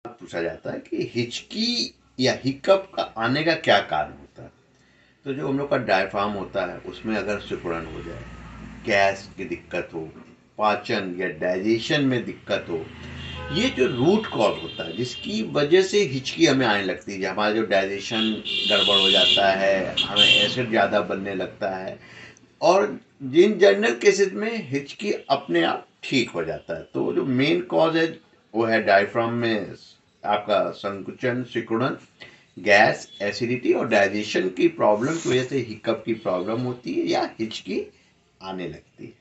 पूछा जाता है कि हिचकी या हिकअप का आने का क्या कारण होता है। तो जो हम लोग का डायफ्राम होता है उसमें अगर सिकुड़न हो जाए, गैस की दिक्कत हो, पाचन या डाइजेशन में दिक्कत हो, ये जो रूट कॉज होता है जिसकी वजह से हिचकी हमें आने लगती है, हमारा जो डाइजेशन गड़बड़ हो जाता है, हमें एसिड ज़्यादा बनने लगता है, और जिन जनरल केसेस में हिचकी अपने आप ठीक हो जाता है। तो जो मेन कॉज है वो है डायफ्राम में आपका संकुचन, सिकुड़न, गैस, एसिडिटी और डाइजेशन की प्रॉब्लम की वजह से हिकअप की प्रॉब्लम होती है या हिचकी आने लगती है।